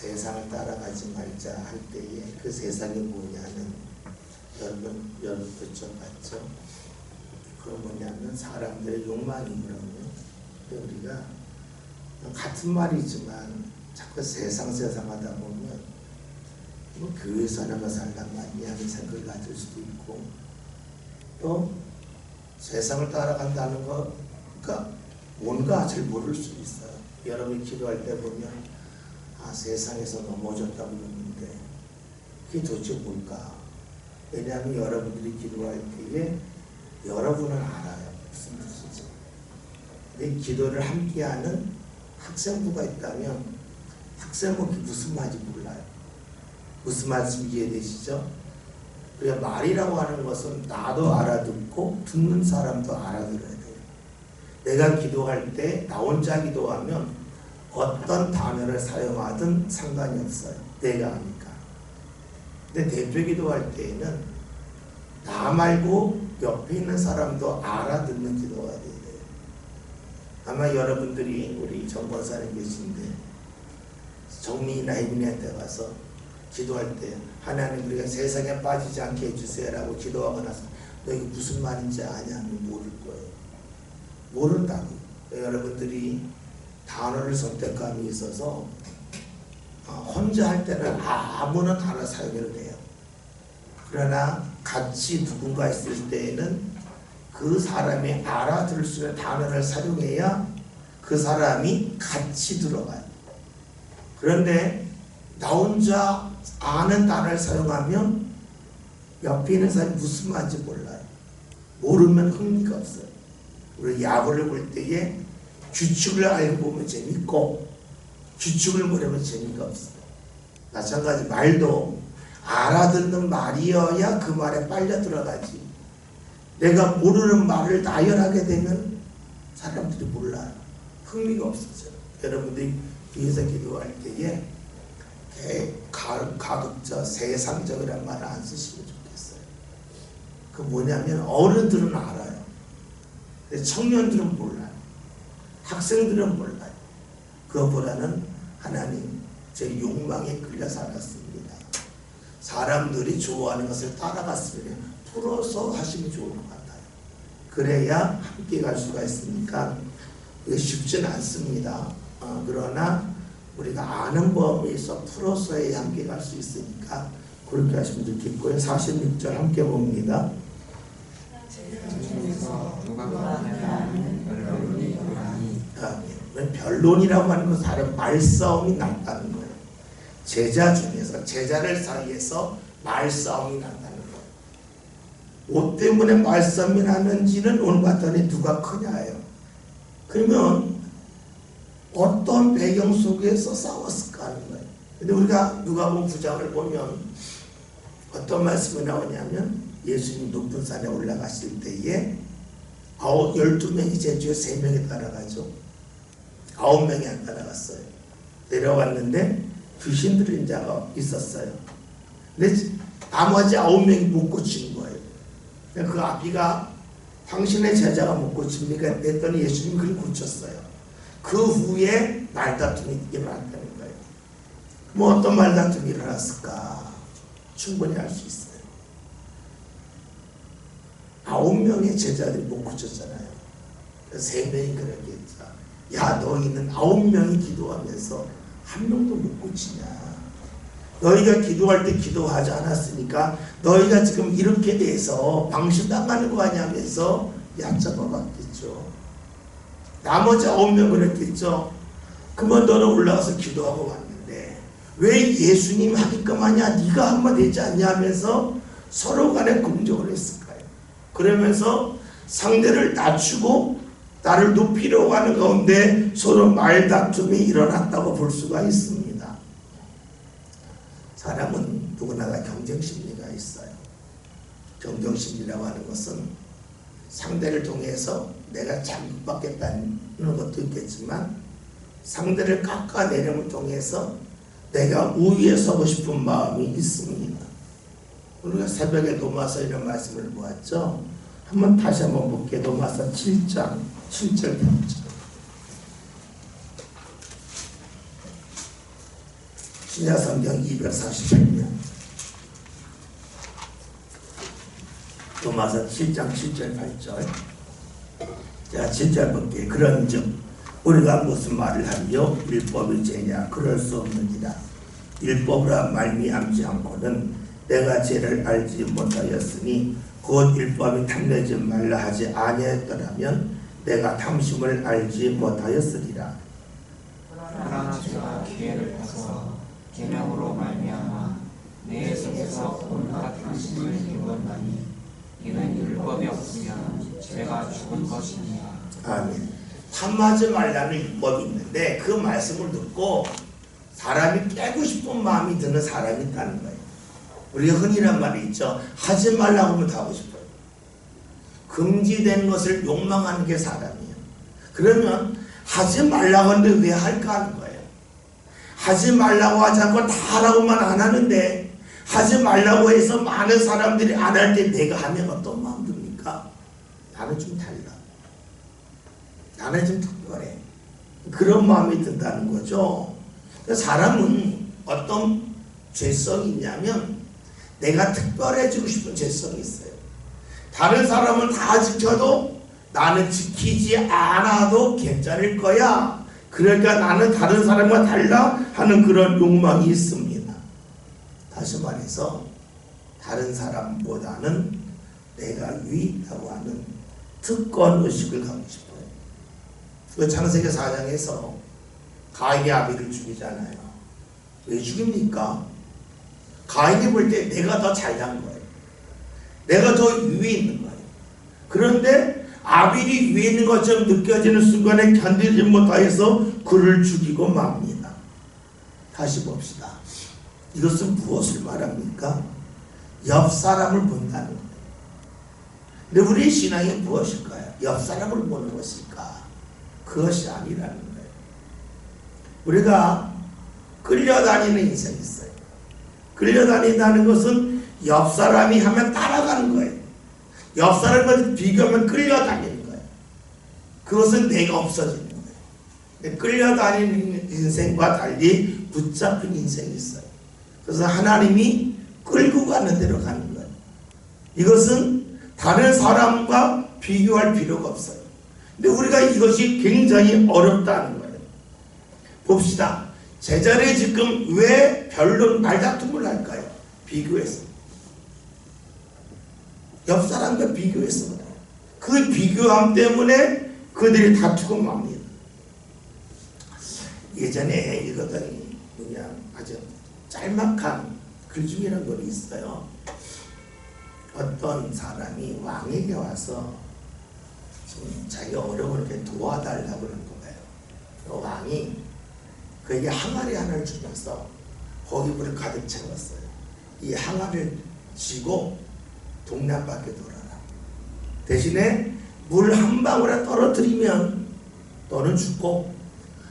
세상을 따라가지 말자 할 때에 그 세상이 뭐냐는 여러분도 여쭤봤죠. 그건 뭐냐면 사람들의 욕망이거든요. 근데 우리가 같은 말이지만 자꾸 세상 하다 보면 뭐 교회에서 나가 살란 말이야 하는 생각을 가질 수도 있고, 또 세상을 따라간다는 거가 뭔가 잘 모를 수 있어요. 여러분이 기도할 때 보면 세상에서 넘어졌다고 그러는데 그게 도대체 뭘까? 왜냐하면 여러분들이 기도할 때에 여러분은 알아요. 무슨 뜻이지? 근데 기도를 함께하는 학생부가 있다면 학생은 무슨 말인지 몰라요. 무슨 말씀 이해되시죠? 우리가 말이라고 하는 것은 나도 알아듣고 듣는 사람도 알아들어야 돼요. 내가 기도할 때 나 혼자 기도하면 어떤 단어를 사용하든 상관이 없어요. 내가 하니까. 근데 대표 기도할 때에는 나 말고 옆에 있는 사람도 알아듣는 기도가 돼야 돼요. 아마 여러분들이 우리 정권사님 계신데 정민이나 혜민이한테 가서 기도할 때 하나님 우리가 세상에 빠지지 않게 해주세요라고 기도하고 나서 너 이거 무슨 말인지 아냐면 모를 거예요. 모른다고. 여러분들이 단어를 선택감이 있어서 혼자 할 때는 아무나 단어 사용해도 돼요. 그러나 같이 누군가 있을 때에는 그 사람이 알아들을 수 있는 단어를 사용해야 그 사람이 같이 들어가요. 그런데 나 혼자 아는 단어를 사용하면 옆에 있는 사람이 무슨 말인지 몰라요. 모르면 흥미가 없어요. 우리 야구를 볼 때에 규칙을 알고 보면 재밌고 규칙을 모르면 재미가 없어요. 마찬가지 말도 알아듣는 말이어야 그 말에 빨려 들어가지. 내가 모르는 말을 나열하게 되면 사람들이 몰라요. 흥미가 없어져요. 여러분들이 위에서 기도할 때에 가급적 세상적이란 말을 안 쓰시면 좋겠어요. 그 뭐냐면 어른들은 알아요. 근데 청년들은 몰라요. 학생들은 몰라요. 그것보다는 하나님 제 욕망에 끌려 살았습니다. 사람들이 좋아하는 것을 따라갔으면 풀어서 하시면 좋을 것 같아요. 그래야 함께 갈 수가 있으니까 이게 쉽지는 않습니다. 그러나 우리가 아는 범위에서 풀어서야 함께 갈 수 있으니까 그렇게 하시면 좋겠고요. 46절 함께 봅니다. 변론이라고 하는 건 사람 말싸움이 났다는 거예요. 제자 중에서 제자들 사이에서 말싸움이 났다는 거예요. 뭐 때문에 말싸움이 났는지는 오늘 봤더니 누가 크냐예요. 그러면 어떤 배경 속에서 싸웠을까 하는 거예요. 근데 우리가 누가복음 9장을 보면 어떤 말씀이 나오냐면 예수님 높은 산에 올라가실 때에 12명이 제주에 3명이 따라가죠. 9명이 안 따라갔어요. 내려왔는데 귀신 들린 자가 있었어요. 근데 나머지 9명이 못 고친 거예요. 그 아비가 당신의 제자가 못 고칩니까? 했더니 예수님이 그를 고쳤어요. 그 후에 말다툼이 일어났다는 거예요. 뭐 어떤 말다툼이 일어났을까? 충분히 알 수 있어요. 9명의 제자들이 못 고쳤잖아요. 3명이 그랬겠죠. 야, 너희는 9명이 기도하면서 1명도 못 고치냐? 너희가 기도할 때 기도하지 않았으니까 너희가 지금 이렇게 돼서 방심당하는 거 아니냐면서 얕잡아 봤겠죠. 나머지 9명 그랬겠죠. 그러면 너는 올라가서 기도하고 왔는데 왜 예수님 하니까 마냐 네가 하면 되지 않냐 하면서 서로 간에 공격을 했을까요? 그러면서 상대를 낮추고 나를 높이려고 하는 가운데 서로 말다툼이 일어났다고 볼 수가 있습니다. 사람은 누구나가 경쟁심리가 있어요. 경쟁심리라고 하는 것은 상대를 통해서 내가 자극받겠다는 것도 있겠지만 상대를 깎아내림을 통해서 내가 우위에 서고 싶은 마음이 있습니다. 우리가 새벽에 로마서 이런 말씀을 보았죠. 다시 한번 볼게요. 로마서 7장 7절 8절 신약성경 248면 로마서 7장 7절 8절. 자, 7절 볼게. 그런즉 우리가 무슨 말을 하리요? 율법이 죄냐? 그럴 수 없느니라. 율법으로 말미암지 않고는 내가 죄를 알지 못하였으니 곧 율법이 탐내지 말라 하지 아니했더라면 내가 탐심을 알지 못하였으리라. 그러나 제가 기회를 봐서 계명으로 말미암아 내 속에서 온갖 탐심을 이루었나니 이는 율법이 없으면 죄가 죽은 것이니라. 아멘. 탐하지 말라는 율법이 있는데 그 말씀을 듣고 사람이 깨고 싶은 마음이 드는 사람이 있다는 거예요. 우리가 흔히란 말이 있죠. 하지 말라고 하면 다 하고 싶어요. 금지된 것을 욕망하는 게 사람이에요. 그러면 하지 말라고 하는데 왜 할까 하는 거예요. 하지 말라고 하지 않고 다 하라고만 안 하는데 하지 말라고 해서 많은 사람들이 안 할 때 내가 하면 어떤 마음 듭니까? 나는 좀 달라. 나는 좀 특별해. 그런 마음이 든다는 거죠. 사람은 어떤 죄성이 있냐면 내가 특별해지고 싶은 죄성이 있어요. 다른 사람은 다 지켜도 나는 지키지 않아도 괜찮을 거야. 그러니까 나는 다른 사람과 달라 하는 그런 욕망이 있습니다. 다시 말해서 다른 사람보다는 내가 위에 있다고 하는 특권 의식을 갖고 싶어요. 그 창세기 4장에서 가인이 아벨을 죽이잖아요. 왜 죽입니까? 가인이 볼 때 내가 더 잘난 거예요. 내가 더 위에 있는 거예요. 그런데 아벨이 위에 있는 것처럼 느껴지는 순간에 견디지 못하여서 그를 죽이고 맙니다. 다시 봅시다. 이것은 무엇을 말합니까? 옆 사람을 본다는 거예요. 근데 우리의 신앙이 무엇일까요? 옆 사람을 보는 것일까? 그것이 아니라는 거예요. 우리가 끌려다니는 인생이 있어요. 끌려다닌다는 것은 옆 사람이 하면 따라가는 거예요. 옆 사람과 비교하면 끌려다니는 거예요. 그것은 내가 없어지는 거예요. 끌려다니는 인생과 달리 붙잡힌 인생이 있어요. 그래서 하나님이 끌고 가는 대로 가는 거예요. 이것은 다른 사람과 비교할 필요가 없어요. 근데 우리가 이것이 굉장히 어렵다는 거예요. 봅시다. 제자들이 지금 왜 별로 말다툼을 할까요? 비교해서. 옆 사람과 비교해서 그래요. 그 비교함 때문에 그들이 다투고 맙니다. 예전에 읽었던 그냥 아주 짤막한 글 중이라는 거 있어요. 어떤 사람이 왕에게 와서 자기가 어려울 때 도와달라고 그러는 거예요. 왕이 그에게 항아리 하나를 주면서 거기 물을 가득 채웠어요. 이 항아리를 쥐고 동네 한 바퀴 돌아라. 대신에 물 한 방울에 떨어뜨리면 너는 죽고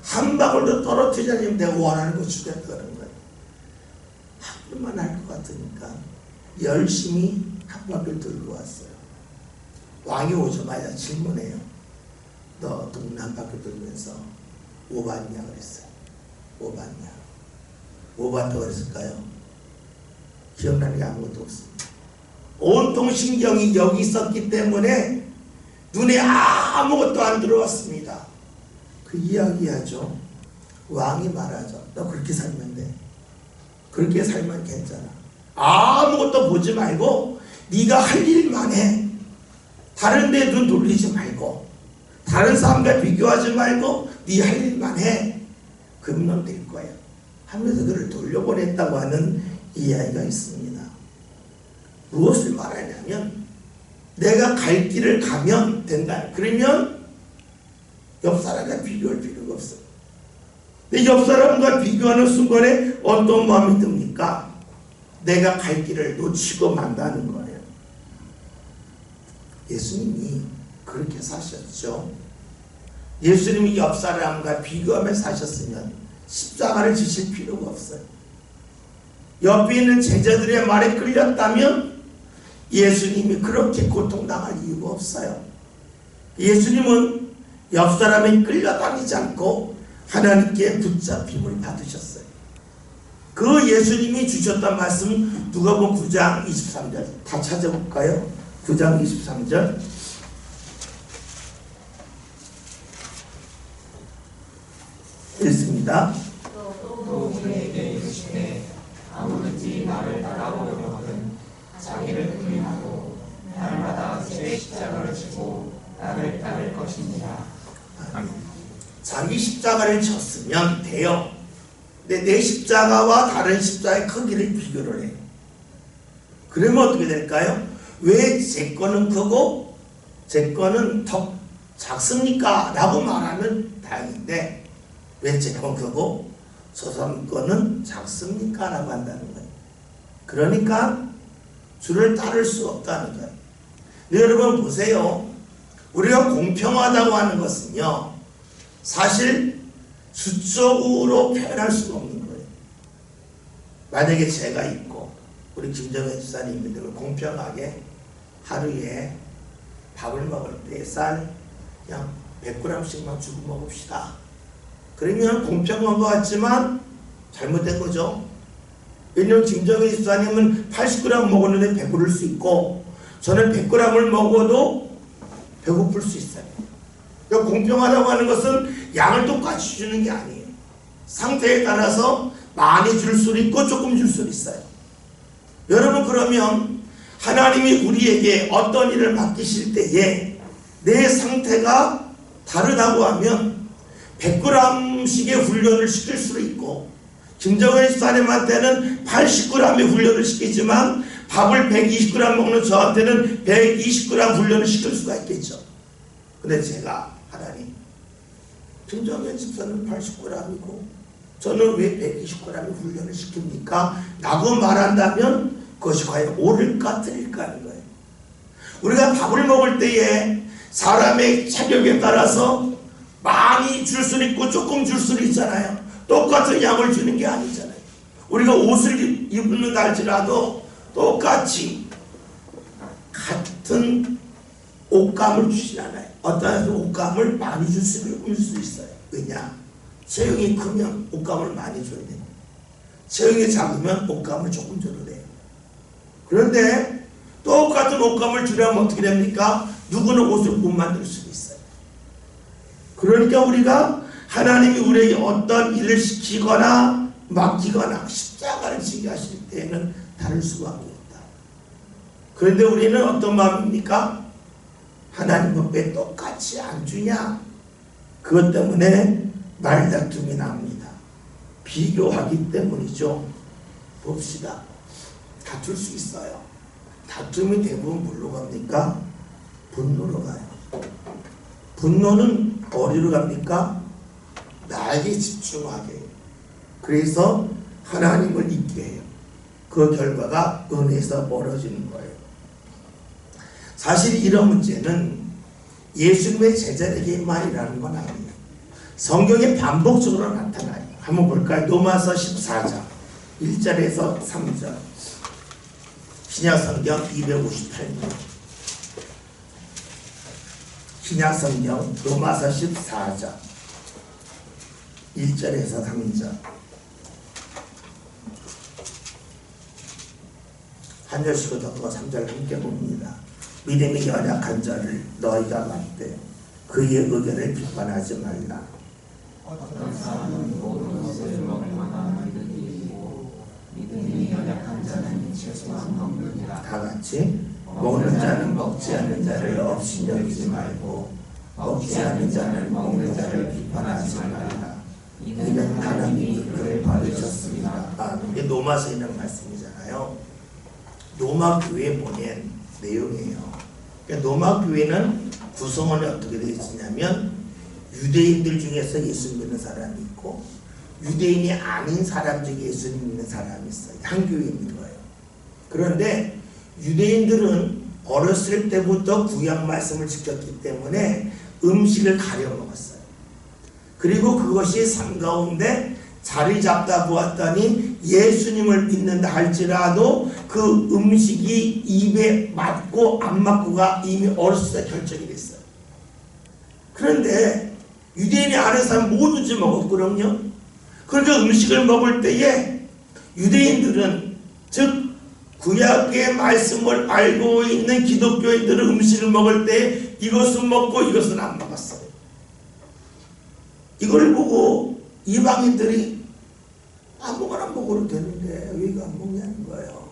한 방울도 떨어뜨리지 않으면 내가 원하는 거 주겠다는 거예요. 한 번만 할 것 같으니까 열심히 한 바퀴를 들고 왔어요. 왕이 오자마자 질문해요. 너 동네 한 바퀴 돌면서 뭐 봤냐 그랬어요. 뭐 봤냐? 뭐 봤다고 그랬을까요? 기억나는 게 아무것도 없습니다. 온통 신경이 여기 있었기 때문에 눈에 아무것도 안 들어왔습니다. 그 이야기하죠. 왕이 말하죠. 너 그렇게 살면 돼. 그렇게 살면 괜찮아. 아무것도 보지 말고 네가 할 일만 해. 다른 데 눈 돌리지 말고 다른 사람과 비교하지 말고 네 할 일만 해. 그러면 될 거야. 하면서 그를 돌려보냈다고 하는 이야기가 있습니다. 무엇을 말하냐면 내가 갈 길을 가면 된다. 그러면 옆 사람과 비교할 필요가 없어요. 근데 옆 사람과 비교하는 순간에 어떤 마음이 듭니까? 내가 갈 길을 놓치고 만다는 거예요. 예수님이 그렇게 사셨죠. 예수님이 옆 사람과 비교하며 사셨으면 십자가를 지실 필요가 없어요. 옆에 있는 제자들의 말에 끌렸다면 예수님이 그렇게 고통당할 이유가 없어요. 예수님은 옆 사람이 끌려다니지 않고 하나님께 붙잡힘을 받으셨어요. 그 예수님이 주셨던 말씀 누가복음 9장 23절 다 찾아볼까요? 9장 23절 읽습니다. 또 우리에게 이르시되 아무든지 나를 따라오려거든 자기를 부인하고 날마다 제 십자가를 지고 나를 따를 것이니라. 자기 십자가를 졌으면 돼요. 근데 내 십자가와 다른 십자가의 크기를 비교를 해요. 그러면 어떻게 될까요? 왜 제 거는 크고 제 거는 더 작습니까? 라고 말하면 다행인데 왜 제 건 크고 저 사람 거는 작습니까? 라고 한다는 거예요. 그러니까 주를 따를 수 없다는 거예요. 근데 여러분 보세요. 우리가 공평하다고 하는 것은요, 사실 수적으로 표현할 수가 없는 거예요. 만약에 제가 있고 우리 김정현 집사님들 공평하게 하루에 밥을 먹을 때 쌀 그냥 100g씩만 주고 먹읍시다. 그러면 공평한 것 같지만 잘못된 거죠. 왜냐하면 김정현 집사님은 80g 먹었는데 배부를 수 있고 저는 100g을 먹어도 배고플 수 있어요. 그러니까 공평하다고 하는 것은 양을 똑같이 주는 게 아니에요. 상태에 따라서 많이 줄 수도 있고 조금 줄 수도 있어요. 여러분 그러면 하나님이 우리에게 어떤 일을 맡기실 때에 내 상태가 다르다고 하면 100g씩의 훈련을 시킬 수도 있고 김정은 집사님한테는 80g의 훈련을 시키지만 밥을 120g 먹는 저한테는 120g 훈련을 시킬 수가 있겠죠. 근데 제가 하나님 김정은 집사는 80g이고 저는 왜 120g의 훈련을 시킵니까? 라고 말한다면 그것이 과연 옳을까 틀릴까 하는 거예요. 우리가 밥을 먹을 때에 사람의 체력에 따라서 많이 줄 수도 있고 조금 줄 수도 있잖아요. 똑같은 양을 주는 게 아니잖아요. 우리가 옷을 입는다 할지라도 똑같이 같은 옷감을 주지 않아요. 어떤 옷감을 많이 줄 수 있어요. 왜냐? 체형이 크면 옷감을 많이 줘야 돼요. 체형이 작으면 옷감을 조금 줘도 돼요. 그런데 똑같은 옷감을 주려면 어떻게 됩니까? 누구는 옷을 못 만들 수도 있어요. 그러니까 우리가 하나님이 우리에게 어떤 일을 시키거나 맡기거나 십자가를 지게 하실 때에는 다를 수밖에 없다. 그런데 우리는 어떤 마음입니까? 하나님은 왜 똑같이 안 주냐? 그것 때문에 말다툼이 납니다. 비교하기 때문이죠. 봅시다. 다툴 수 있어요. 다툼이 대부분 뭘로 갑니까? 분노로 가요. 분노는 어디로 갑니까? 나에게 집중하게 해요. 그래서 하나님을 잊게 해요. 그 결과가 은혜에서 멀어지는 거예요. 사실 이런 문제는 예수님의 제자에게만이라는 건 아니에요. 성경에 반복적으로 나타나요. 한번 볼까요? 로마서 14장 1절에서 3절 신약성경 258면 신약성경 로마서 14장 1절에서 3절 한 절씩을 더 3절 함께 봅니다. 믿음이 연약한 자를 너희가 맞되 그의 의견을 비판하지 말라. 어떤 사람은 모든 것을 먹을 만한 믿음이 있고 믿음이 연약한 자는 최소한 먹느니라. 다 같이 먹는 자는 먹지 않는 자를 없이 여기지 말고 먹지 않는 자는 먹는 자를 비판하지 말라. 이는 하나님이 그를 받으셨습니다. 이게 로마서에 있는 말씀이잖아요. 로마 교회에 보낸 내용이에요. 그러니까 로마 교회는 구성원이 어떻게 되어 있냐면 유대인들 중에서 예수 믿는 사람이 있고 유대인이 아닌 사람 중에 예수 믿는 사람이 있어요. 한 교회에 있는 거예요. 그런데 유대인들은 어렸을 때부터 구약 말씀을 지켰기 때문에 음식을 가려 먹었어요. 그리고 그것이 삶 가운데 자리 잡다 보았더니 예수님을 믿는다 할지라도 그 음식이 입에 맞고 안 맞고가 이미 어렸을 때 결정이 됐어요. 그런데 유대인이 아는 사람 모두지 먹었거든요. 그러니까 음식을 먹을 때에 유대인들은 즉 구약의 말씀을 알고 있는 기독교인들은 음식을 먹을 때 이것은 먹고 이것은 안 먹었어요. 이걸 보고 이방인들이 아무거나 먹어도 되는데 왜 이거 안 먹냐는 거예요.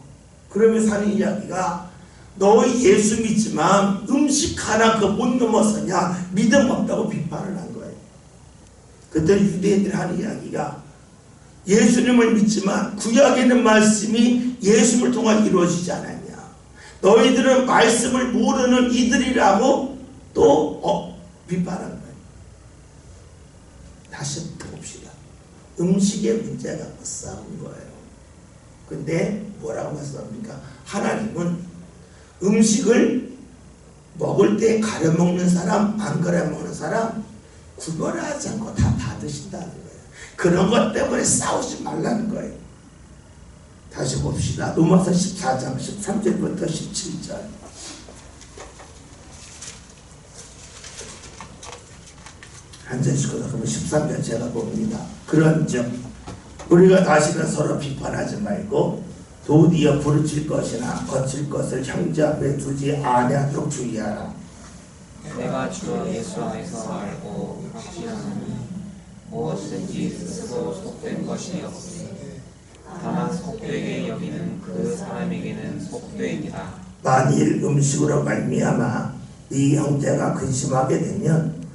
그러면서 하는 이야기가 너 예수 믿지만 음식 하나 그 못 넘어서냐, 믿음 없다고 비판을 한 거예요. 그때 유대인들이 하는 이야기가 예수님을 믿지만 구약에 있는 말씀이 예수님을 통해 이루어지지 않았냐, 너희들은 말씀을 모르는 이들이라고 또 비판한 거예요. 다시 봅시다. 음식에 문제가 싸운 거예요. 근데 뭐라고 했습니까? 하나님은 음식을 먹을 때 가려 먹는 사람, 안 가려 먹는 사람 구별을 하지 않고 다 드신다는 거예요. 그런 것 때문에 싸우지 말라는 거예요. 다시 봅시다. 로마서 14장 13절부터 17절. 앉아있을 거다. 그러면 13절 제가 봅니다. 그런즉 우리가 다시는 서로 비판하지 말고 도리어 부르칠 것이나 거칠 것을 형제 앞에 두지 아니하도록 주의하라. 내가 주 예수 안에서 알고 확신하노니 무엇이든지 스스로 속된 것이 없으니 다만 속되게 여기는 그 사람에게는 속되니라. 만일 음식으로 말미암아 네 형제가 근심하게 되면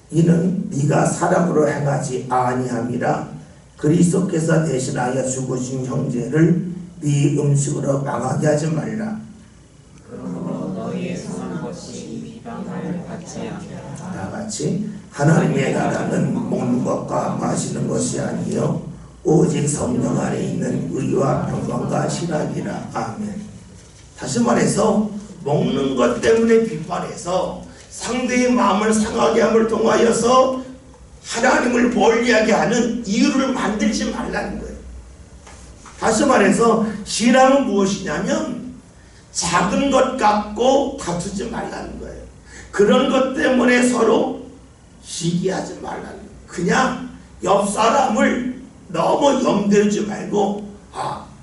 이는 네가 사람으로 행하지 아니함이라. 그리스도께서 대신하여 죽으신 형제를 네 음식으로 망하게 하지 말라. 그러므로 너희의 성한 것이 비방을 받지 않게 다 같이 하나님의 나라는 먹는 것과 마시는 것이 아니요 오직 성령 안에 있는 의와 평강과 신학이라. 아멘. 다시 말해서 먹는 것 때문에 비판해서 상대의 마음을 상하게 함을 통하여서 하나님을 멀리하게 하는 이유를 만들지 말라는 거예요. 다시 말해서 신앙은 무엇이냐면 작은 것 갖고 다투지 말라는 거예요. 그런 것 때문에 서로 시기하지 말라는 거예요. 그냥 옆 사람을 너무 염두지 말고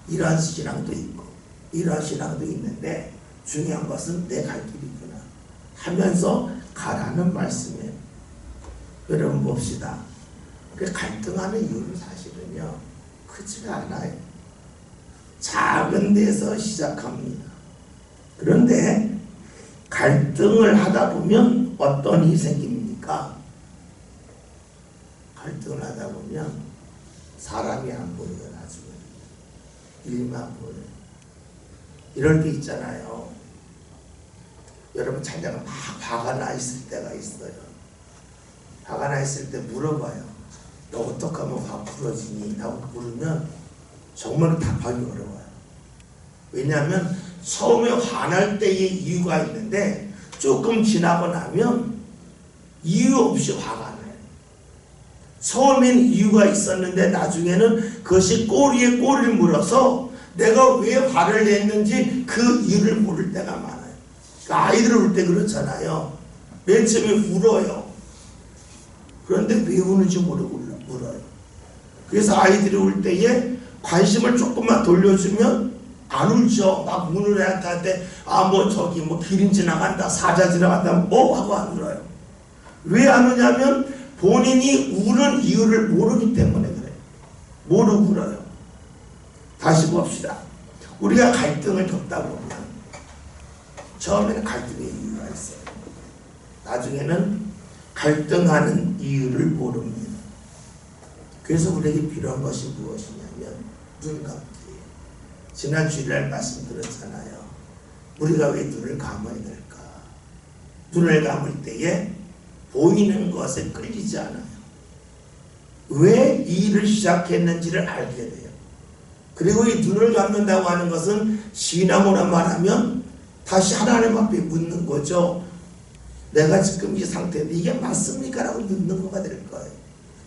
이런 신앙도 있고 이런 신앙도 있는데 중요한 것은 내 갈 길이구나 하면서 가라는 말씀이에요. 여러분 봅시다. 갈등하는 이유는 사실은요 크지가 않아요. 작은 데서 시작합니다. 그런데 갈등을 하다 보면 어떤 일이 생깁니까? 갈등을 하다 보면 사람이 안 보여요. 나중에 일만 보여요. 이럴 때 있잖아요. 여러분 자녀가 막 화가 나 있을 때가 있어요. 화가 나 있을 때 물어봐요. 너 어떻게 하면 화 풀어지니? 라고 물으면 정말 답하기 어려워요. 왜냐하면 처음에 화날 때의 이유가 있는데 조금 지나고 나면 이유 없이 화가 나요. 처음엔 이유가 있었는데 나중에는 그것이 꼬리에 꼬리를 물어서 내가 왜 화를 냈는지 그 이유를 모를 때가 많아요. 아이들 울 때 그렇잖아요. 맨 처음에 울어요. 그런데 왜 우는지 모르고 울어요. 그래서 아이들이 울 때에 관심을 조금만 돌려주면 안 울죠. 막 우는 애한테 저기 기린 지나간다, 사자 지나간다 하고 안 울어요. 왜 안 우냐면 본인이 우는 이유를 모르기 때문에 그래요. 모르고 울어요. 다시 봅시다. 우리가 갈등을 겪다 보면 처음에는 갈등의 이유가 있어요. 나중에는 갈등하는 이유를 모릅니다. 그래서 우리에게 필요한 것이 무엇이냐면 눈 감기예요. 지난 주일날 말씀드렸잖아요. 우리가 왜 눈을 감아야 될까? 눈을 감을 때에 보이는 것에 끌리지 않아요. 왜 이 일을 시작했는지를 알게 돼요. 그리고 이 눈을 감는다고 하는 것은 신앙으로 말하면 다시 하나님 앞에 묻는 거죠. 내가 지금 이 상태인데 이게 맞습니까? 라고 묻는 거가 될 거예요.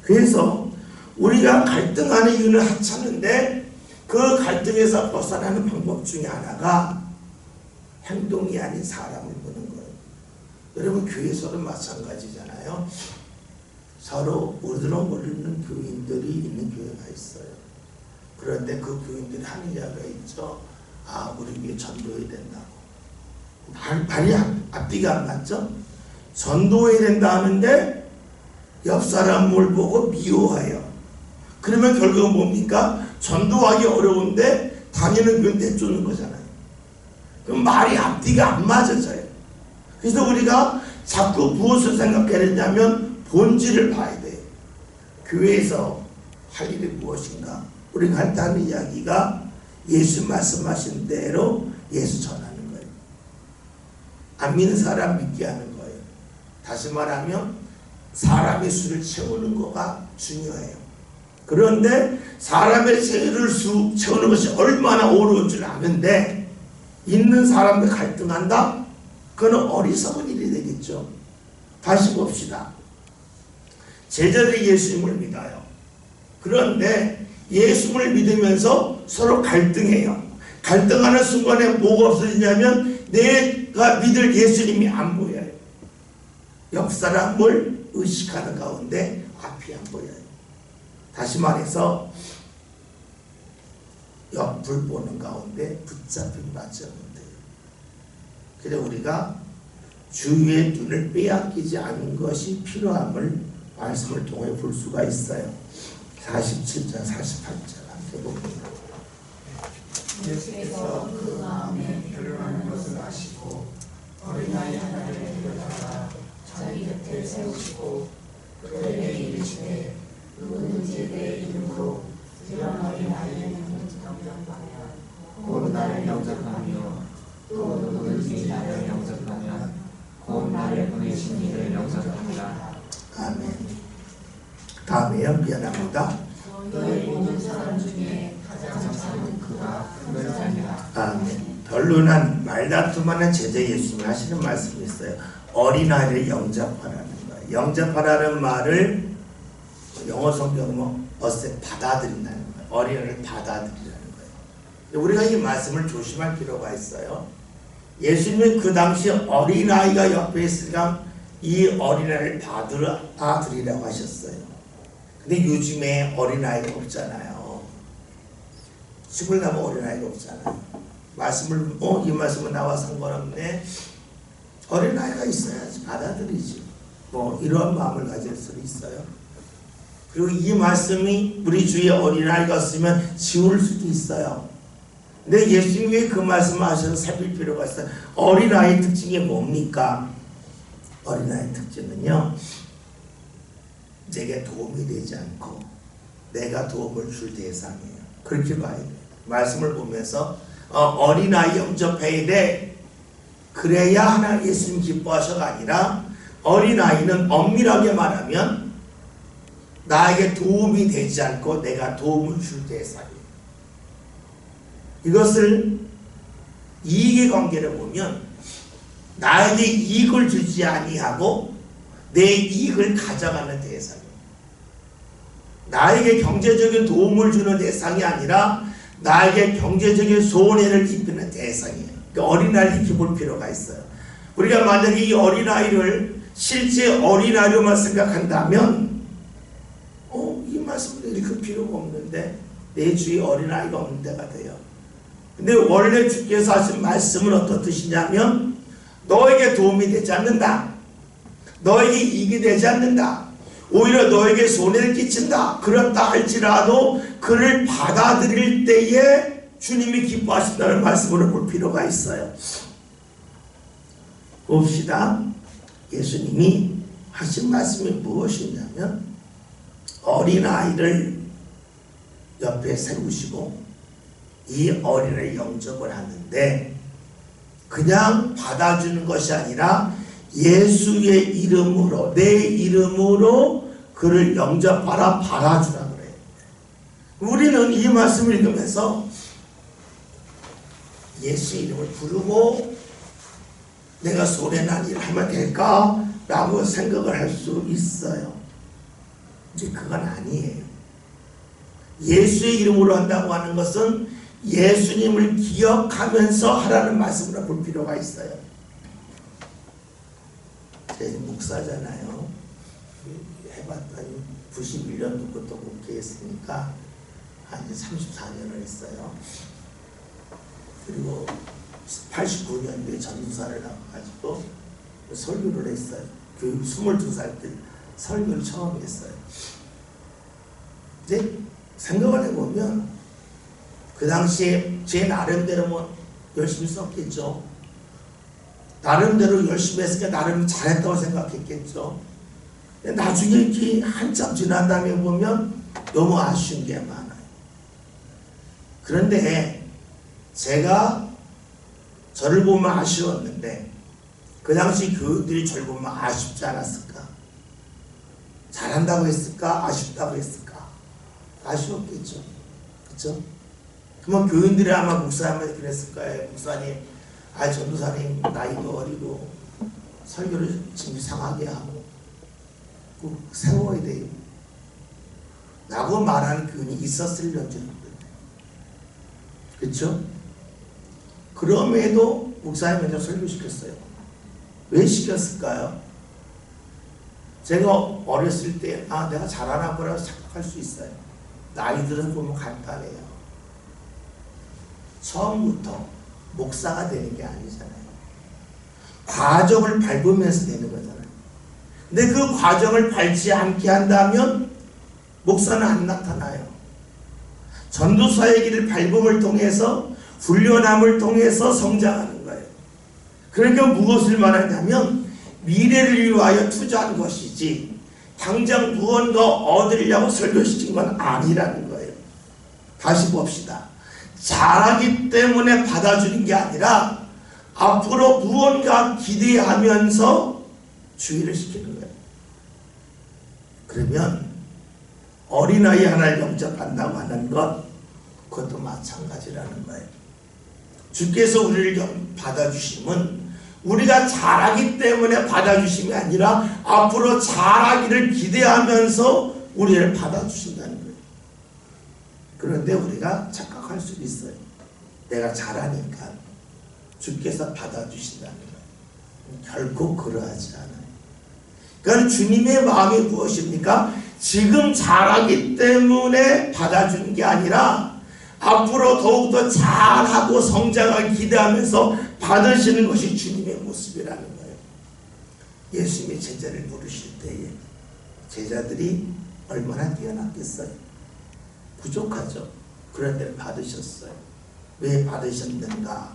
그래서 우리가 갈등하는 이유는 하찮은데 그 갈등에서 벗어나는 방법 중에 하나가 행동이 아닌 사람을 보는 거예요. 여러분 교회에서도 마찬가지잖아요. 서로 우리들은 모르는 교인들이 있는 교회가 있어요. 그런데 그 교인들 제자들이 하는 이야기가 있죠. 우리 위해 전도해야 된다고. 말이 앞뒤가 안 맞죠? 전도해야 된다 하는데 옆 사람을 보고 미워해요. 그러면 결국은 뭡니까? 전도하기 어려운데 다니는 건 내쫓는 거잖아요. 그럼 말이 앞뒤가 안 맞아져요. 그래서 우리가 자꾸 무엇을 생각해야 되냐면 본질을 봐야 돼요. 교회에서 할 일이 무엇인가? 우리가 한다는 이야기가 예수 말씀하신 대로 예수 전하는 거예요. 안 믿는 사람 믿게 하는 거예요. 다시 말하면 사람의 수를 채우는 거가 중요해요. 그런데 사람의 수를 채우는 것이 얼마나 어려운 줄 아는데 있는 사람들 갈등한다? 그건 어리석은 일이 되겠죠. 다시 봅시다. 제자들이 예수님을 믿어요. 그런데 예수님을 믿으면서 서로 갈등해요. 갈등하는 순간에 뭐가 없어지냐면 내가 믿을 예수님이 안 보여요. 옆 사람을 의식하는 가운데 앞이 안 보여요. 다시 말해서 옆을 보는 가운데 붙잡힌 맞지 못해요. 그래서 우리가 주위의 눈을 빼앗기지 않는 것이 필요함을 말씀을 통해 볼 수가 있어요. 47절 48절 함께 봅니다. 예수께서 그 마음에 결론하는 것을 아시고 어린아이 하나를 데려다가 자기 곁에 세우시고 그에게 이르시되 누구든지 내 이름으로 이런 어린아이를 영접하면 곧 나를 영접하며 또 누구든지 나를 영접하면 곧 나를 보내신 이를 영접하리라. 아멘. 다음에요. 미안합니다. 너희 모든 사람 중에 가장 작은 그가 큰 자니라. 아멘. 변론한 말다툼하는 제자 예수님이 하시는 말씀이 있어요. 어린아이를 영접하라는 거예요. 영접하라는 말을 영어 성경은 받아들인다는 거예요. 어린아이를 받아들이라는 거예요. 우리가 이 말씀을 조심할 필요가 있어요. 예수님은 그 당시 어린아이가 옆에 있으니까 이 어린아이를 받아들이라고 하셨어요. 근데 요즘에 어린아이가 없잖아요. 10을 넘은 어린아이가 없잖아요. 말씀을 이 말씀은 나와 상관없네. 어린아이가 있어야지 받아들이지. 이런 마음을 가질 수 있어요. 그리고 이 말씀이 우리 주위에 어린아이가 없으면 지울 수도 있어요. 근데 예수님이 왜 그 말씀을 하셔서 살필 필요가 있어요. 어린아이의 특징이 뭡니까? 어린아이의 특징은요, 내게 도움이 되지 않고 내가 도움을 줄 대상이에요. 그렇게 봐야 돼요. 말씀을 보면서 어린아이 영접해야 돼. 그래야 하나님 예수님 기뻐하셔가 아니라 어린아이는 엄밀하게 말하면 나에게 도움이 되지 않고 내가 도움을 줄 대상이에요. 이것을 이익의 관계를 보면 나에게 이익을 주지 아니하고 내 이익을 가져가는 대상이에요. 나에게 경제적인 도움을 주는 대상이 아니라 나에게 경제적인 손해를 입히는 대상이에요. 그러니까 어린아이를 이렇게 볼 필요가 있어요. 우리가 만약에 이 어린아이를 실제 어린아이로만 생각한다면 이 말씀을 읽을 필요가 없는데 내 주위에 어린아이가 없는 데가 돼요. 근데 원래 주께서 하신 말씀은 어떤 뜻이냐면 너에게 도움이 되지 않는다. 너에게 이익이 되지 않는다. 오히려 너에게 손해를 끼친다. 그렇다 할지라도 그를 받아들일 때에 주님이 기뻐하신다는 말씀으로 볼 필요가 있어요. 봅시다. 예수님이 하신 말씀이 무엇이냐면 어린아이를 옆에 세우시고 이 어린아이를 영접을 하는데 그냥 받아주는 것이 아니라 예수의 이름으로 내 이름으로 그를 영접하라 받아주라 그래요. 우리는 이 말씀을 읽으면서 예수 이름을 부르고 내가 손해난 일을 하면 될까? 라고 생각을 할 수 있어요. 이제 그건 아니에요. 예수의 이름으로 한다고 하는 것은 예수님을 기억하면서 하라는 말씀으로 볼 필요가 있어요. 제가 목사잖아요. 해봤더니 91년도부터 목회했으니까 이제 34년을 했어요. 그리고 89년도에 전도사를 나와가지고 설교를 했어요. 교육 22살 때 설교를 처음 했어요. 이제 생각을 해보면 그 당시에 제 나름대로 뭐 열심히 썼겠죠. 나름대로 열심히 했으니까 나름 잘했다고 생각했겠죠. 나중에 이렇게 한참 지난 다음에 보면 너무 아쉬운 게 많아요. 그런데 제가 저를 보면 아쉬웠는데 그 당시 교육들이 저를 보면 아쉽지 않았을까? 잘한다고 했을까? 아쉽다고 했을까? 아쉬웠겠죠. 그렇죠? 그러면 교인들이 아마 목사님한테 그랬을 거예요. 목사님, 전도사님 나이가 어리고 설교를 지금 이상하게 하고 꼭 세워야 돼요. 라고 말하는 교인이 있었을런지 모르겠어요. 그렇죠? 그럼에도 목사님 먼저 설교시켰어요. 왜 시켰을까요? 제가 어렸을 때 내가 잘하나 보라고 착각할 수 있어요. 나이들은 보면 간단해요. 처음부터 목사가 되는 게 아니잖아요. 과정을 밟으면서 되는 거잖아요. 근데 그 과정을 밟지 않게 한다면 목사는 안 나타나요. 전도사의 길을 밟음을 통해서 훈련함을 통해서 성장하는 거예요. 그러니까 무엇을 말하냐면 미래를 위하여 투자한 것이지 당장 무언가 얻으려고 설교시킨 건 아니라는 거예요. 다시 봅시다. 잘하기 때문에 받아주는 게 아니라 앞으로 무언가 기대하면서 주의를 시키는 거예요. 그러면 어린아이 하나를 영접한다고 하는 것, 그것도 마찬가지라는 거예요. 주께서 우리를 받아주심은 우리가 잘하기 때문에 받아주심이 아니라 앞으로 잘하기를 기대하면서 우리를 받아주신다는 거예요. 그런데 우리가 착각할 수 있어요. 내가 잘하니까 주께서 받아주신다는 거예요. 결코 그러하지 않아요. 그러니까 주님의 마음이 무엇입니까? 지금 잘하기 때문에 받아주는 게 아니라 앞으로 더욱더 잘하고 성장하기 기대하면서 받으시는 것이 주님의 모습이라는 거예요. 예수님의 제자를 부르실 때에 제자들이 얼마나 뛰어났겠어요? 부족하죠. 그런데 받으셨어요. 왜 받으셨는가?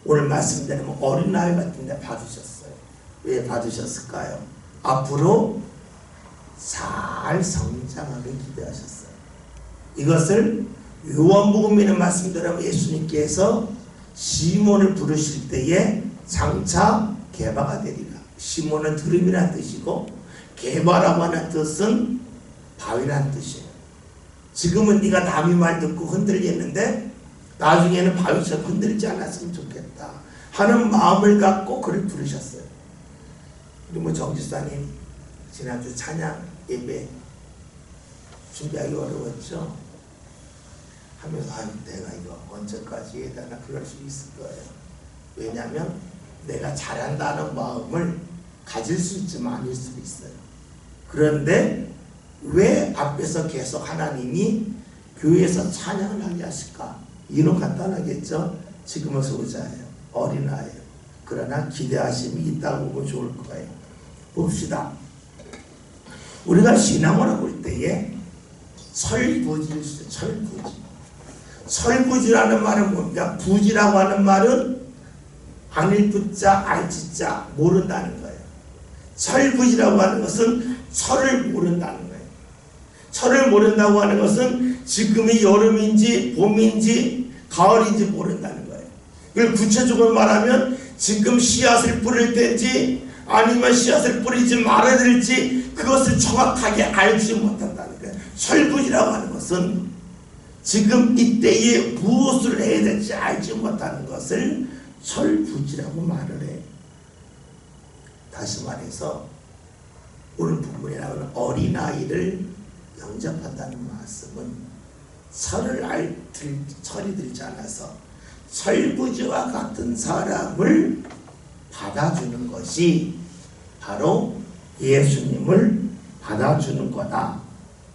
오늘 말씀대로 어린아이 같은데 받으셨어요. 왜 받으셨을까요? 앞으로 잘 성장하길 기대하셨어요. 이것을 요한복음에 말씀대로 예수님께서 시몬을 부르실 때에 장차 게바가 되리라. 시몬은 드름이라는 뜻이고 게바라고 하는 뜻은 바위라는 뜻이에요. 지금은 네가 남의 말 듣고 흔들리는데 나중에는 바위처럼 흔들리지 않았으면 좋겠다 하는 마음을 갖고 그를 부르셨어요. 그리고 정지사님 지난주 찬양 예배 준비하기 어려웠죠? 하면서 내가 이거 언제까지 해야 되나 그럴 수 있을 거예요. 왜냐하면 내가 잘한다는 마음을 가질 수 있지만 아닐 수도 있어요. 그런데 왜 앞에서 계속 하나님이 교회에서 찬양을 하게 하실까? 이유는 간단하겠죠. 지금은 소자예요. 어린아이예요. 그러나 기대하심이 있다고 보면 좋을 거예요. 봅시다. 우리가 신앙을 볼 때에 철부지일 수 있어요. 철부지. 철부지라는 말은 뭡니까? 부지라고 하는 말은 아닐 부자 알지자 모른다는 거예요. 철부지라고 하는 것은 철을 모른다는 거예요. 철을 모른다고 하는 것은 지금이 여름인지 봄인지 가을인지 모른다는 거예요. 이걸 구체적으로 말하면 지금 씨앗을 뿌릴 때인지 아니면 씨앗을 뿌리지 말아야 될지 그것을 정확하게 알지 못한다는 거예요. 철부지라고 하는 것은 지금 이때에 무엇을 해야 될지 알지 못하는 것을 철부지라고 말을 해요. 다시 말해서 오늘 본문에 나오는 어린아이를 영접한다는 말씀은 철이 들지 않아서 철부지와 같은 사람을 받아주는 것이 바로 예수님을 받아주는 거다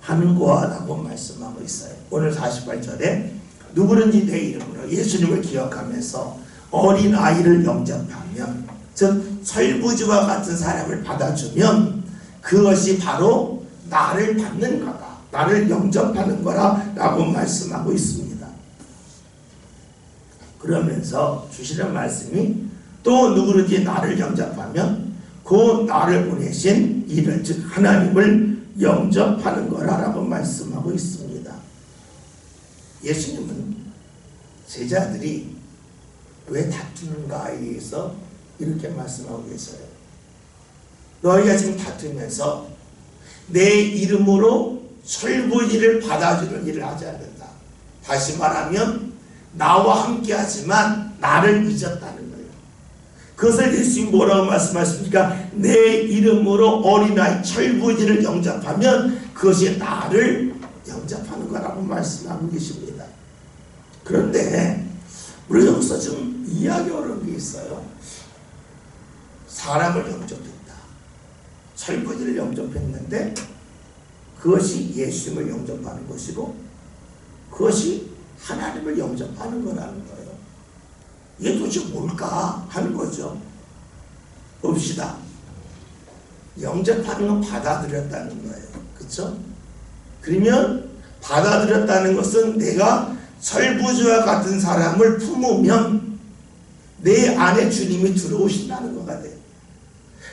하는 거라고 말씀하고 있습니다. 있어요. 오늘 48절에 누구든지 내 이름으로 예수님을 기억하면서 어린아이를 영접하면, 즉 설부지와 같은 사람을 받아주면 그것이 바로 나를 받는 거다, 나를 영접하는 거라 라고 말씀하고 있습니다. 그러면서 주시는 말씀이 또 누구든지 나를 영접하면 그 나를 보내신 이를, 즉 하나님을 영접하는 거라고 말씀하고 있습니다. 예수님은 제자들이 왜 다투는가에 대해서 이렇게 말씀하고 계세요. 너희가 지금 다투면서 내 이름으로 설부지를 받아주는 일을 하지 않는다. 다시 말하면 나와 함께 하지만 나를 잊었다는 거예요. 그것을 예수님이 뭐라고 말씀하십니까? 내 이름으로 어린아이 설부지를 영접하면 그것이 나를 영접하는 거라고 말씀하고 계십니다. 그런데 우리 여기서 좀 이해하기 어려운 게 있어요. 사람을 영접했다, 설부지를 영접했는데 그것이 예수님을 영접하는 것이고 그것이 하나님을 영접하는 거라는 거예요. 이게 도대체 뭘까 하는 거죠. 봅시다. 영접하는 건 받아들였다는 거예요. 그렇죠? 그러면 받아들였다는 것은 내가 설부지와 같은 사람을 품으면 내 안에 주님이 들어오신다는 거가 돼요.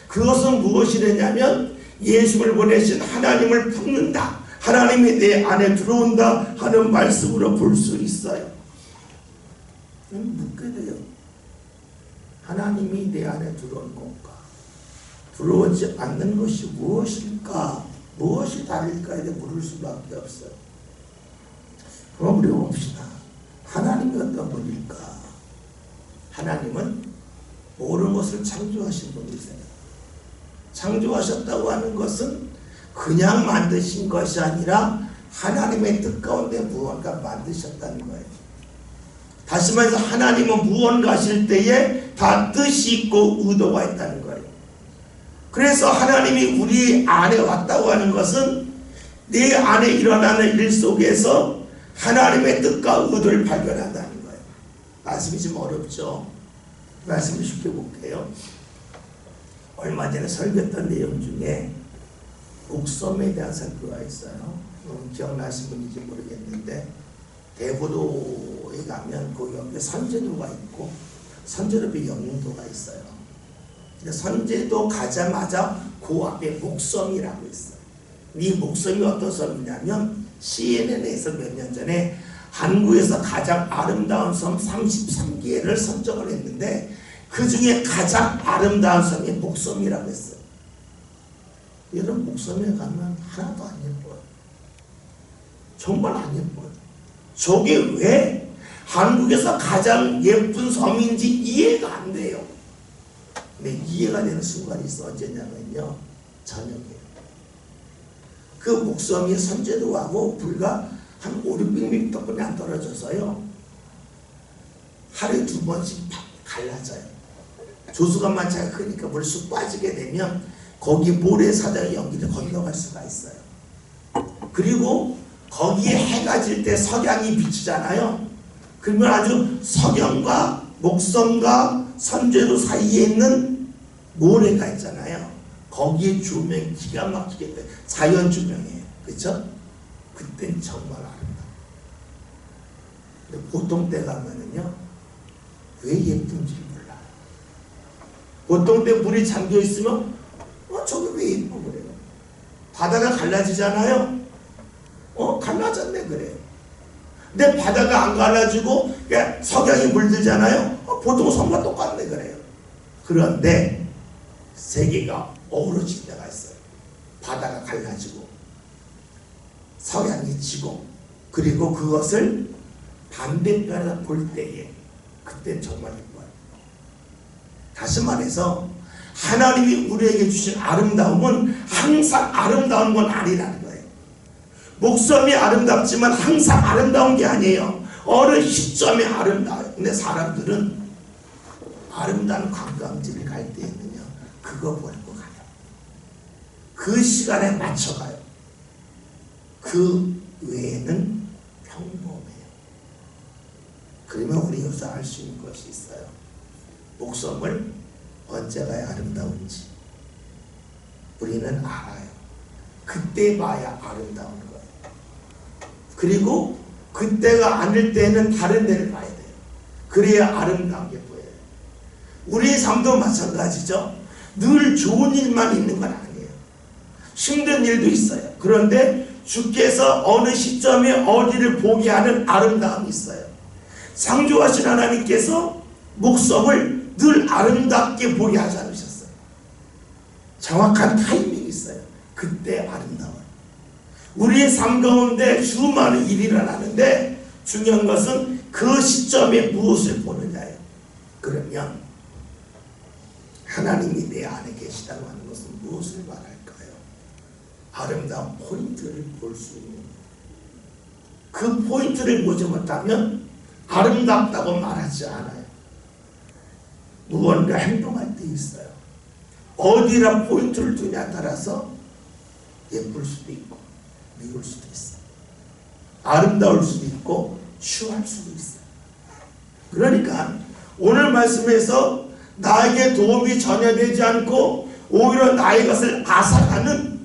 그것은 무엇이냐면 예수를 보내신 하나님을 품는다, 하나님이 내 안에 들어온다 하는 말씀으로 볼 수 있어요. 묻게 돼요. 하나님이 내 안에 들어온 건가? 들어오지 않는 것이 무엇일까? 무엇이 다를까에 대해 물을 수밖에 없어요. 그럼 우리 봅시다. 하나님이 어떤 분일까? 하나님은 모든 것을 창조하신 분이세요. 창조하셨다고 하는 것은 그냥 만드신 것이 아니라 하나님의 뜻 가운데 무언가 만드셨다는 거예요. 다시 말해서 하나님은 무언가 하실 때에 다 뜻이 있고 의도가 있다는 거예요. 그래서 하나님이 우리 안에 왔다고 하는 것은 내 안에 일어나는 일 속에서 하나님의 뜻과 의도를 발견한다는 거예요. 말씀이 좀 어렵죠? 말씀을 쉽게 볼게요. 얼마 전에 설교했던 내용 중에 목섬에 대한 설교가 있어요. 기억나시는 분인지 모르겠는데 대구도에 가면 거기 옆에 선제도가 있고 선제도 옆에 영도가 있어요. 근데 선제도 가자마자 그 앞에 목섬이라고 있어요. 이 목섬이 어떤 섬이냐면 CNN에서 몇 년 전에 한국에서 가장 아름다운 섬 33개를 선정을 했는데 그 중에 가장 아름다운 섬이 목섬이라고 했어요. 여러분 목섬에 가면 하나도 안 예뻐요. 정말 안 예뻐요. 저게 왜 한국에서 가장 예쁜 섬인지 이해가 안 돼요. 근데 이해가 되는 순간이 있어. 언제냐면요, 저녁이에요. 그 목섬이 선제도하고 불과 한 500~600m뿐이 안 떨어져서요, 하루에 2번씩 갈라져요. 조수간만 잘 크니까 물 쑥 빠지게 되면 거기 모래사장이 연기를 건너갈 수가 있어요. 그리고 거기에 해가 질 때 석양이 비치잖아요. 그러면 아주 석양과 목섬과 선제도 사이에 있는 모래가 있잖아요. 거기에 조명이 기가 막히게 돼요. 자연 조명이에요. 그렇죠? 그땐 정말 아름다워요. 근데 보통 때 가면은요, 왜 예쁜지 몰라요. 보통 때 물이 잠겨 있으면 저게 왜 예뻐 그래요. 바다가 갈라지잖아요. 갈라졌네 그래요. 근데 바다가 안 갈라지고 그냥 석양이 물들잖아요. 보통 섬과 똑같네 그래요. 그런데 세계가 어우러질 때가 있어요. 바다가 갈라지고 석양이 지고 그리고 그것을 반대편에서 볼 때에 그때 정말 예뻐요. 다시 말해서 하나님이 우리에게 주신 아름다움은 항상 아름다운 건 아니라는 거예요. 목섬이 아름답지만 항상 아름다운 게 아니에요. 어느 시점에 아름다워요. 근데 사람들은 아름다운 관광지를 갈 때에는요, 그거 보려고 가요. 그 시간에 맞춰가요. 그 외에는 그러면 우리 여기서 알 수 있는 것이 있어요. 목숨을 언제 가야 아름다운지 우리는 알아요. 그때 봐야 아름다운 거예요. 그리고 그때가 아닐 때는 다른 데를 봐야 돼요. 그래야 아름다운 게 보여요. 우리의 삶도 마찬가지죠. 늘 좋은 일만 있는 건 아니에요. 힘든 일도 있어요. 그런데 주께서 어느 시점에 어디를 보게 하는 아름다움이 있어요. 창조하신 하나님께서 목성을 늘 아름답게 보게 하지 않으셨어요. 정확한 타이밍이 있어요. 그때 아름다워요. 우리의 삶 가운데 수많은 일이 일어나는데 중요한 것은 그 시점에 무엇을 보느냐예요. 그러면 하나님이 내 안에 계시다고 하는 것은 무엇을 말할까요? 아름다운 포인트를 볼 수 있는, 그 포인트를 보지 못하면 아름답다고 말하지 않아요. 무언가 행동할 때 있어요. 어디라 포인트를 두냐에 따라서 예쁠 수도 있고 미울 수도 있어요. 아름다울 수도 있고 추할 수도 있어요. 그러니까 오늘 말씀에서 나에게 도움이 전혀 되지 않고 오히려 나의 것을 앗아가는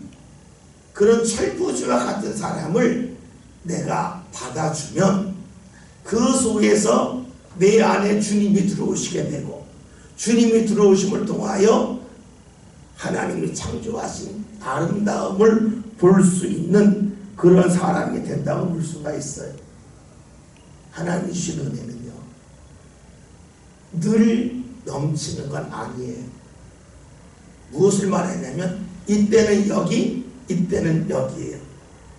그런 철부지와 같은 사람을 내가 받아주면 그 속에서 내 안에 주님이 들어오시게 되고, 주님이 들어오심을 통하여 하나님이 창조하신 아름다움을 볼 수 있는 그런 사람이 된다고 볼 수가 있어요. 하나님이 주신 은혜는요 늘 넘치는 건 아니에요. 무엇을 말하냐면 이때는 여기, 이때는 여기에요.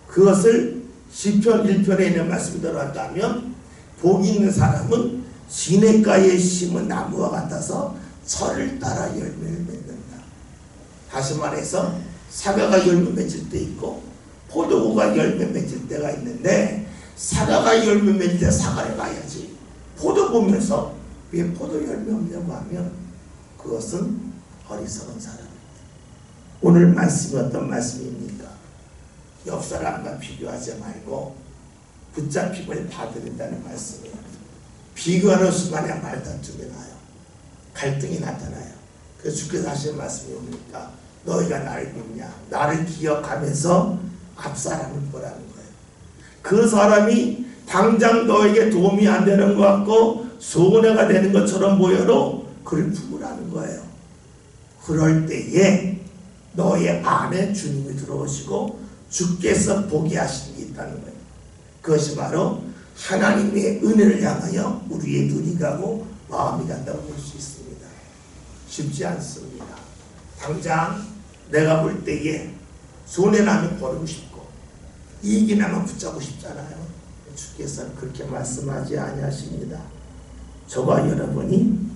그것을 시편 1편에 있는 말씀대로 한다면 복이 있는 사람은 시냇가에 심은 나무와 같아서 철을 따라 열매를 맺는다. 다시 말해서 사과가 열매 맺을 때 있고 포도가 열매 맺을 때가 있는데, 사과가 열매 맺을 때 사과를 봐야지 포도 보면서 왜 포도 열매 없냐고 하면 그것은 어리석은 사람입니다. 오늘 말씀이 어떤 말씀입니까? 옆 사람과 비교하지 말고 붙잡힘을 받으린다는 말씀이에요. 비교하는 순간에 말다툼이 나요. 갈등이 나타나요. 그래서 주께서 하시는 말씀이 뭡니까? 너희가 나를 믿냐? 나를 기억하면서 앞 사람을 보라는 거예요. 그 사람이 당장 너에게 도움이 안 되는 것 같고 손해가 되는 것처럼 보여도 그를 품으라는 거예요. 그럴 때에 너의 안에 주님이 들어오시고 주께서 보게 하시는 게 있다는 거예요. 그것이 바로 하나님의 은혜를 향하여 우리의 눈이 가고 마음이 간다고 볼 수 있습니다. 쉽지 않습니다. 당장 내가 볼 때에 손해나면 버리고 싶고 이익이 나면 붙잡고 싶잖아요. 주께서는 그렇게 말씀하지 아니하십니다. 저와 여러분이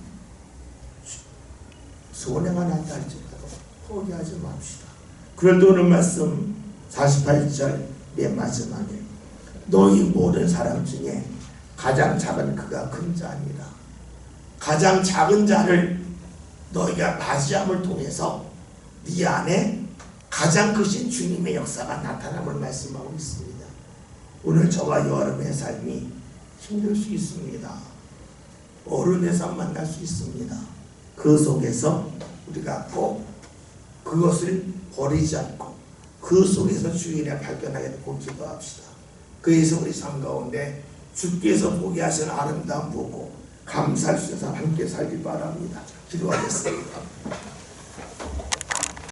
손해가 난다 할지라도 포기하지 맙시다. 그런데 오늘 말씀 48절 맨 마지막에 너희 모든 사람 중에 가장 작은 그가 큰 자니라. 가장 작은 자를 너희가 맞이함을 통해서 네 안에 가장 크신 주님의 역사가 나타남을 말씀하고 있습니다. 오늘 저와 여러분의 삶이 힘들 수 있습니다. 어른의 삶 만날 수 있습니다. 그 속에서 우리가 꼭 그것을 버리지 않고 그 속에서 주인을 발견하게 되고 기도합시다. 그래서 우리 삶 가운데 주께서 보게 하신 아름다움 보고 감사할 수 있어서 함께 살길 바랍니다. 기도하겠습니다.